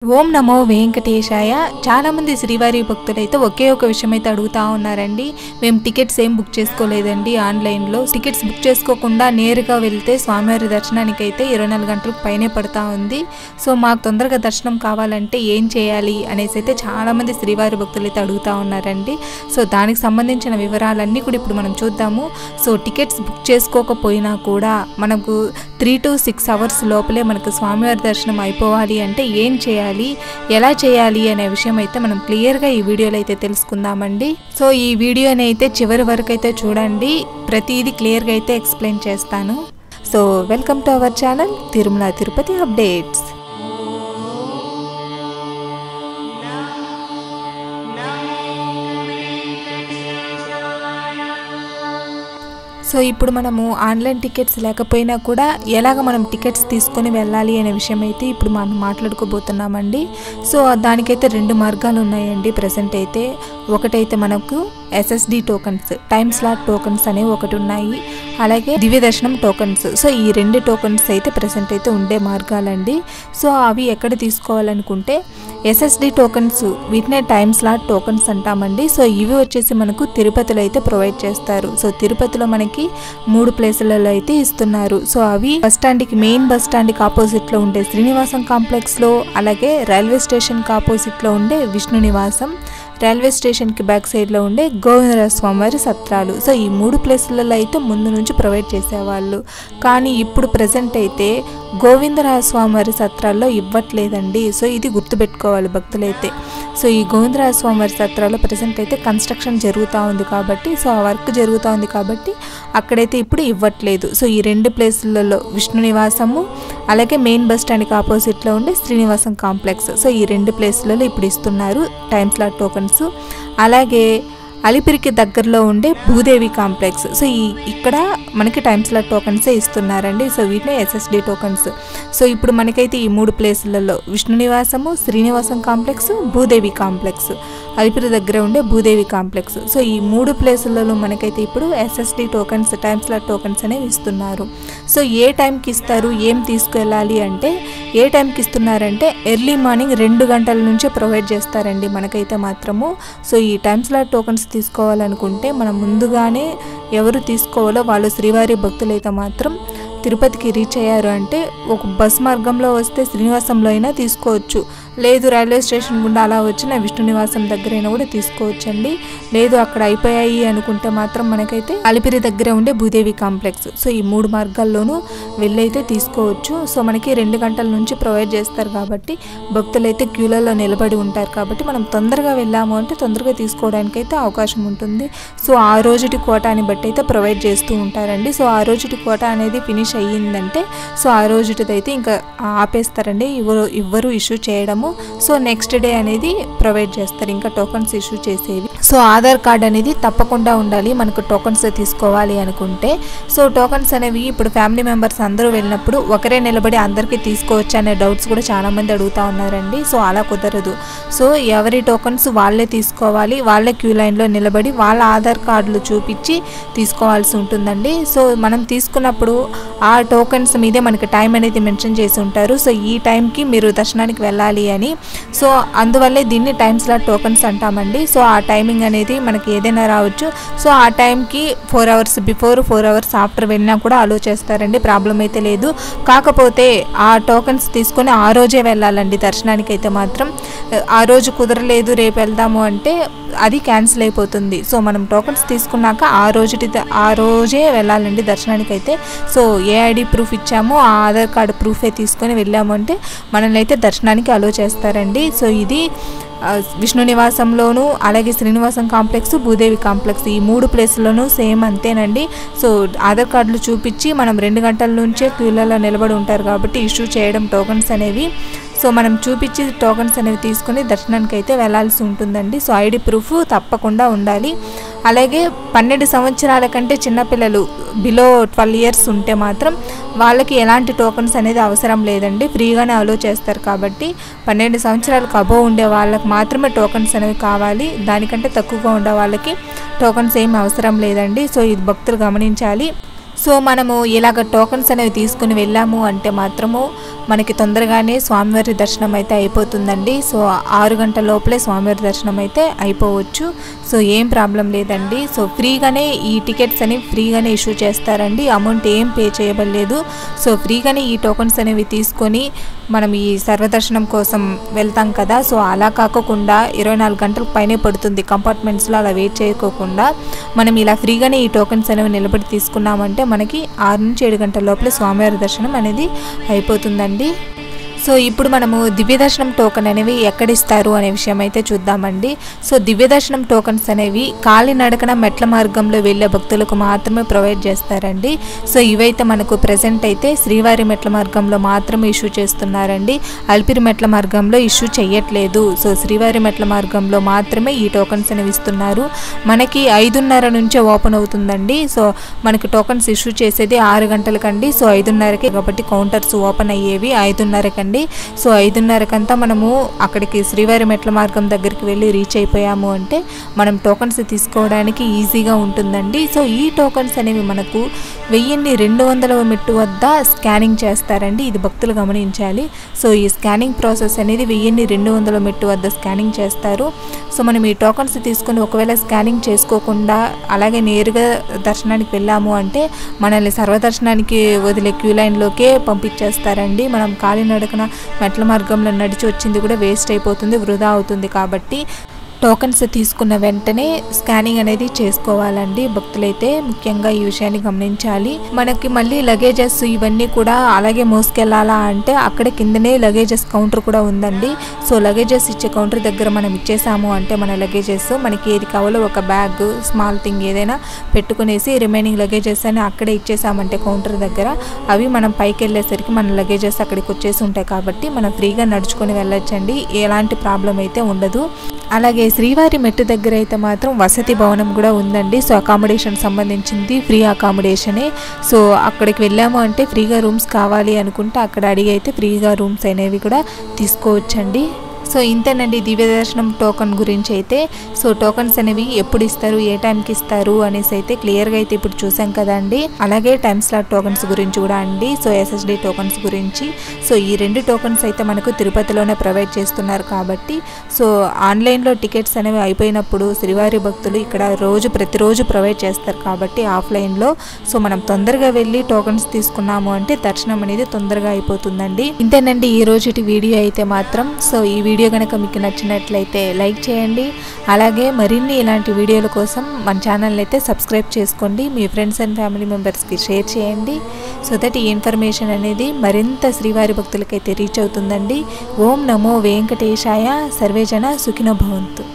ఓం నమో వెంకటేశాయ. చాలా మంది శ్రీవారి భక్తులైతే ఒకే ఒక విషయం అయితే అడుగుతా ఉన్నారండి. మేము టికెట్స్ ఏం బుక్ చేసుకోలేదండి, ఆన్లైన్లో టికెట్స్ బుక్ చేసుకోకుండా నేరుగా వెళ్తే స్వామివారి దర్శనానికి అయితే 24 గంటలకు పైనే పడుతూ ఉంది. సో మాకు తొందరగా దర్శనం కావాలంటే ఏం చేయాలి అనేసి అయితే చాలా మంది శ్రీవారి భక్తులు అయితే అడుగుతూ ఉన్నారండి. సో దానికి సంబంధించిన వివరాలన్నీ కూడా ఇప్పుడు మనం చూద్దాము. సో టికెట్స్ బుక్ చేసుకోకపోయినా కూడా మనకు 3 to 6 అవర్స్ లోపలే మనకు స్వామివారి దర్శనం అయిపోవాలి అంటే ఏం చేయాలి, ఎలా చేయాలి అనే విషయం అయితే మనం క్లియర్గా ఈ వీడియోలో అయితే తెలుసుకుందామండి. సో ఈ వీడియోని అయితే చివరి వరకు అయితే చూడండి, ప్రతిదీ క్లియర్గా అయితే ఎక్స్ప్లెయిన్ చేస్తాను. So welcome to our channel Tirumala Tirupati updates. So ఇప్పుడు మనము ఆన్లైన్ టికెట్స్ లేకపోయినా కూడా ఎలాగ మనం టికెట్స్ తీసుకొని వెళ్ళాలి అనే విషయం అయితే ఇప్పుడు మనం మాట్లాడుకోబోతున్నామండి. సో దానికైతే 2 మార్గాలు ఉన్నాయండి ప్రజెంట్ అయితే. ఒకటైతే మనకు SSD tokens, time slot tokens అనేవి ఒకటి ఉన్నాయి, అలాగే దివ్య దర్శనం టోకన్స్. సో ఈ 2 టోకన్స్ అయితే ప్రజెంట్ అయితే ఉండే మార్గాలండి. సో అవి ఎక్కడ తీసుకోవాలనుకుంటే SSD టోకన్స్, వీటినే టైమ్ స్లాట్ టోకన్స్ అంటామండి. సో ఇవి వచ్చేసి మనకు తిరుపతిలో అయితే ప్రొవైడ్ చేస్తారు. సో తిరుపతిలో మనకి 3 ప్లేసులలో అయితే ఇస్తున్నారు. సో అవి మెయిన్ బస్ స్టాండ్కి ఆపోజిట్లో ఉండే శ్రీనివాసం కాంప్లెక్స్లో, అలాగే రైల్వే స్టేషన్కి ఆపోజిట్లో ఉండే విష్ణు నివాసం, రైల్వే స్టేషన్కి బ్యాక్ సైడ్లో ఉండే గోవిందరాజ స్వామివారి సత్రాలు. సో ఈ 3 ప్లేసులలో అయితే ముందు నుంచి ప్రొవైడ్ చేసేవాళ్ళు, కానీ ఇప్పుడు ప్రజెంట్ అయితే గోవిందరాజ స్వామివారి సత్రాల్లో ఇవ్వట్లేదండి. సో ఇది గుర్తుపెట్టుకోవాలి భక్తులైతే. సో ఈ గోవిందరాజ స్వామివారి సత్రాల్లో ప్రజెంట్ అయితే కన్స్ట్రక్షన్ జరుగుతూ ఉంది కాబట్టి, సో ఆ వర్క్ జరుగుతూ ఉంది కాబట్టి అక్కడైతే ఇప్పుడు ఇవ్వట్లేదు. సో ఈ 2 ప్లేసులలో విష్ణు నివాసము, అలాగే మెయిన్ బస్ స్టాండ్కి ఆపోజిట్లో ఉండే శ్రీనివాసం కాంప్లెక్స్. సో ఈ 2 ప్లేసులలో ఇప్పుడు ఇస్తున్నారు టైమ్ స్లాట్ టోకన్స్. అలాగే అలిపిరికి దగ్గరలో ఉండే భూదేవి కాంప్లెక్స్. సో ఇక్కడ మనకి టైమ్ స్లాట్ టోకన్సే ఇస్తున్నారండి. సో వీటినే SSD టోకన్స్. సో ఇప్పుడు మనకైతే ఈ 3 ప్లేసులలో విష్ణు నివాసము, శ్రీనివాసం కాంప్లెక్స్, భూదేవి కాంప్లెక్స్, అలిపిరి దగ్గర ఉండే భూదేవి కాంప్లెక్స్. సో ఈ 3 ప్లేసులలో మనకైతే ఇప్పుడు SSD tokens, time slot tokens అనేవి ఇస్తున్నారు. సో ఏ టైంకి ఇస్తారు, ఏం తీసుకెళ్ళాలి అంటే, ఏ టైంకి ఇస్తున్నారంటే ఎర్లీ మార్నింగ్ 2 గంటల నుంచే ప్రొవైడ్ చేస్తారండి మనకైతే మాత్రము. సో ఈ టైమ్ స్లాట్ టోకన్స్ తీసుకోవాలనుకుంటే మనం ముందుగానే ఎవరు తీసుకోవాలో వాళ్ళు శ్రీవారి భక్తులైతే మాత్రం తిరుపతికి రీచ్ అయ్యారు అంటే ఒక బస్ మార్గంలో వస్తే శ్రీనివాసంలో అయినా తీసుకోవచ్చు, లేదు రైల్వే స్టేషన్ గుండా అలా వచ్చిన విష్ణు నివాసం దగ్గర అయినా కూడా తీసుకోవచ్చండి. లేదు అక్కడ అయిపోయాయి అనుకుంటే మాత్రం మనకైతే అలిపిరి దగ్గర ఉండే భూదేవి కాంప్లెక్స్. సో ఈ 3 మార్గాల్లోనూ వెళ్ళైతే తీసుకోవచ్చు. సో మనకి 2 గంటల నుంచి ప్రొవైడ్ చేస్తారు కాబట్టి భక్తులైతే క్యూలలో నిలబడి ఉంటారు కాబట్టి మనం తొందరగా వెళ్ళాము అంటే తొందరగా తీసుకోవడానికి అయితే అవకాశం ఉంటుంది. సో ఆ రోజుటి కోటాని బట్టి అయితే ప్రొవైడ్ చేస్తూ ఉంటారండి. సో ఆ రోజుటి కోట అనేది ఫినిష్ అయ్యిందంటే సో ఆ రోజుటిదైతే ఇంకా ఆపేస్తారండి, ఇవ్వరు ఇష్యూ చేయడము. సో నెక్స్ట్ డే అనేది ప్రొవైడ్ చేస్తారు ఇంకా టోకన్స్ ఇష్యూ చేసేవి. సో ఆధార్ కార్డ్ అనేది తప్పకుండా ఉండాలి మనకు టోకన్స్ తీసుకోవాలి అనుకుంటే. సో టోకన్స్ అనేవి ఇప్పుడు ఫ్యామిలీ మెంబర్స్ అందరూ వెళ్ళినప్పుడు ఒకరే నిలబడి అందరికీ తీసుకోవచ్చు అనే డౌట్స్ కూడా చాలా మంది అడుగుతూ ఉన్నారండి. సో అలా కుదరదు. సో ఎవరి టోకన్స్ వాళ్ళే తీసుకోవాలి, వాళ్ళే క్యూ లైన్లో నిలబడి వాళ్ళ ఆధార్ కార్డులు చూపించి తీసుకోవాల్సి ఉంటుందండి. సో మనం తీసుకున్నప్పుడు ఆ టోకన్స్ మీదే మనకి టైం అనేది మెన్షన్ చేసి ఉంటారు. సో ఈ టైంకి మీరు దర్శనానికి వెళ్ళాలి అని. సో అందువల్లే దీన్ని టైమ్ స్లాట్ టోకన్స్ అంటామండి. సో ఆ టైమింగ్ అనేది మనకి ఏదైనా రావచ్చు. సో ఆ టైంకి 4 అవర్స్ బిఫోర్, 4 అవర్స్ ఆఫ్టర్ వెళ్ళినా కూడా అలో చేస్తారండి, ప్రాబ్లం అయితే లేదు. కాకపోతే ఆ టోకన్స్ తీసుకొని ఆ రోజే వెళ్ళాలండి దర్శనానికి అయితే మాత్రం. ఆ రోజు కుదరలేదు రేపు వెళ్దాము అంటే అది క్యాన్సిల్ అయిపోతుంది. సో మనం టోకన్స్ తీసుకున్నాక ఆ రోజే వెళ్ళాలండి దర్శనానికి అయితే. సో ఏ ఐడి ప్రూఫ్ ఇచ్చామో ఆ ఆధార్ కార్డు ప్రూఫే తీసుకొని వెళ్ళాము అంటే మనల్ని అయితే దర్శనానికి అలో చేస్తారండి. సో ఇది విష్ణు నివాసంలోను, అలాగే శ్రీనివాసం కాంప్లెక్స్, భూదేవి కాంప్లెక్స్ ఈ 3 ప్లేసుల్లోనూ సేమ్ అంతేనండి. సో ఆధార్ కార్డులు చూపించి మనం 2 గంటల నుంచే క్యూలలో నిలబడి ఉంటారు కాబట్టి ఇష్యూ చేయడం టోకన్స్ అనేవి. సో మనం చూపించి టోకన్స్ అనేవి తీసుకుని దర్శనానికి అయితే వెళ్ళాల్సి ఉంటుందండి. సో ఐడి ప్రూఫ్ తప్పకుండా ఉండాలి. అలాగే 12 సంవత్సరాల కంటే చిన్నపిల్లలు బిలో 12 ఇయర్స్ ఉంటే మాత్రం వాళ్ళకి ఎలాంటి టోకన్స్ అనేది అవసరం లేదండి, ఫ్రీగానే అలో చేస్తారు కాబట్టి 12 సంవత్సరాలకు అబోవ్ ఉండే వాళ్ళకి మాత్రమే టోకన్స్ అనేవి కావాలి. దానికంటే తక్కువగా ఉండే వాళ్ళకి టోకన్స్ ఏమి అవసరం లేదండి. సో ఇది భక్తులు గమనించాలి. సో మనము ఇలాగ టోకన్స్ అనేవి తీసుకుని వెళ్ళాము అంటే మాత్రము మనకి తొందరగానే స్వామివారి దర్శనం అయితే అయిపోతుందండి. సో 6 గంటల లోపలే స్వామివారి దర్శనం అయితే అయిపోవచ్చు. సో ఏం ప్రాబ్లం లేదండి. సో ఫ్రీగానే ఈ టికెట్స్ అనేవి ఫ్రీగానే ఇష్యూ చేస్తారండి, అమౌంట్ ఏం పే చేయబడలేదు. సో ఫ్రీగానే ఈ టోకన్స్ అనేవి తీసుకొని మనం ఈ సర్వదర్శనం కోసం వెళ్తాం కదా. సో అలా కాకుండా 24 గంటల పైనే పడుతుంది కంపార్ట్మెంట్స్లో, అలా వెయిట్ చేయకోకుండా మనం ఇలా ఫ్రీగానే ఈ టోకన్స్ అనేవి నిలబడి తీసుకున్నామంటే మనకి 6 నుంచి 7 గంటల లోపల స్వామివారి దర్శనం అనేది అయిపోతుందండి. సో ఇప్పుడు మనము దివ్య దర్శనం టోకెన్ అనేవి ఎక్కడ ఇస్తారు అనే విషయం అయితే చూద్దామండి. సో దివ్య దర్శనం టోకన్స్ అనేవి కాలినడకన మెట్ల మార్గంలో వెళ్ళే భక్తులకు మాత్రమే ప్రొవైడ్ చేస్తారండి. సో ఇవైతే మనకు ప్రెజెంట్ అయితే శ్రీవారి మెట్ల మార్గంలో మాత్రమే ఇష్యూ చేస్తున్నారండి, అల్పిరి మెట్ల మార్గంలో ఇష్యూ చేయట్లేదు. సో శ్రీవారి మెట్ల మార్గంలో మాత్రమే ఈ టోకన్స్ అనేవి ఇస్తున్నారు. మనకి 5:30 నుంచే ఓపెన్ అవుతుందండి. సో మనకి టోకన్స్ ఇష్యూ చేసేది 6 గంటలకండి. సో 5:30కి కాబట్టి కౌంటర్స్ ఓపెన్ అయ్యేవి 5:30కండి. సో 5:30కంతా మనము అక్కడికి శ్రీవారి మెట్ల మార్గం దగ్గరికి వెళ్ళి రీచ్ అయిపోయాము అంటే మనం టోకన్స్ తీసుకోవడానికి ఈజీగా ఉంటుందండి. సో ఈ టోకన్స్ అనేవి మనకు 1200 మెట్టు వద్ద స్కానింగ్ చేస్తారండి, ఇది భక్తులు గమనించాలి. సో ఈ స్కానింగ్ ప్రాసెస్ అనేది 1200 మెట్టు వద్ద స్కానింగ్ చేస్తారు. సో మనం ఈ టోకన్స్ తీసుకుని ఒకవేళ స్కానింగ్ చేసుకోకుండా అలాగే నేరుగా దర్శనానికి వెళ్ళాము అంటే మనల్ని సర్వదర్శనానికి వదిలే క్యూ లైన్లోకే పంపించేస్తారండి. మనం కాలినడకన మెట్ల మార్గంలో నడిచి వచ్చింది కూడా వేస్ట్ అయిపోతుంది, వృధా అవుతుంది. కాబట్టి టోకన్స్ తీసుకున్న వెంటనే స్కానింగ్ అనేది చేసుకోవాలండి భక్తులైతే, ముఖ్యంగా ఈ విషయాన్ని గమనించాలి. మనకి మళ్ళీ లగేజెస్ ఇవన్నీ కూడా అలాగే మోసుకెళ్ళాలా అంటే అక్కడ కిందనే లగేజెస్ కౌంటర్ కూడా ఉందండి. సో లగేజెస్ ఇచ్చే కౌంటర్ దగ్గర మనం ఇచ్చేసాము అంటే మన లగేజెస్ మనకి ఏది కావాలో ఒక బ్యాగ్ స్మాల్ థింగ్ ఏదైనా పెట్టుకునేసి రిమైనింగ్ లగేజెస్ అని అక్కడే ఇచ్చేసామంటే కౌంటర్ దగ్గర అవి మనం పైకి వెళ్ళేసరికి మన లగేజెస్ అక్కడికి వచ్చేసి ఉంటాయి. కాబట్టి మనం ఫ్రీగా నడుచుకొని వెళ్ళొచ్చండి, ఎలాంటి ప్రాబ్లం అయితే ఉండదు. అలాగే శ్రీవారి మెట్టు దగ్గర అయితే మాత్రం వసతి భవనం కూడా ఉందండి. సో అకామిడేషన్ సంబంధించింది ఫ్రీ అకామిడేషనే. సో అక్కడికి వెళ్ళాము అంటే ఫ్రీగా రూమ్స్ కావాలి అనుకుంటే అక్కడ అడిగి అయితే ఫ్రీగా రూమ్స్ అనేవి కూడా తీసుకోవచ్చండి. సో ఇంతేనండి దివ్య దర్శనం టోకన్ గురించి అయితే. సో టోకన్స్ అనేవి ఎప్పుడు ఇస్తారు, ఏ టైంకి ఇస్తారు అనేసి అయితే క్లియర్గా అయితే ఇప్పుడు చూసాం కదండి. అలాగే టైమ్ స్లాట్ టోకన్స్ గురించి కూడా అండి, సో SSD టోకన్స్ గురించి. సో ఈ 2 టోకన్స్ అయితే మనకు తిరుపతిలోనే ప్రొవైడ్ చేస్తున్నారు కాబట్టి సో ఆన్లైన్లో టికెట్స్ అనేవి అయిపోయినప్పుడు శ్రీవారి భక్తులు ఇక్కడ ప్రతిరోజు ప్రొవైడ్ చేస్తారు కాబట్టి ఆఫ్లైన్లో సో మనం తొందరగా వెళ్ళి టోకన్స్ తీసుకున్నాము అంటే దర్శనం అనేది తొందరగా అయిపోతుందండి. ఇంతేనండి ఈ రోజుటి వీడియో అయితే మాత్రం. సో ఈ వీడియో కనుక మీకు నచ్చినట్లయితే లైక్ చేయండి, అలాగే మరిన్ని ఇలాంటి వీడియోల కోసం మన ఛానల్ అయితే సబ్స్క్రైబ్ చేసుకోండి, మీ ఫ్రెండ్స్ అండ్ ఫ్యామిలీ మెంబర్స్కి షేర్ చేయండి. సో దట్ ఈ ఇన్ఫర్మేషన్ అనేది మరింత శ్రీవారి భక్తులకైతే రీచ్ అవుతుందండి. ఓం నమో వెంకటేశాయ, సర్వేజన సుఖినో భవంతు.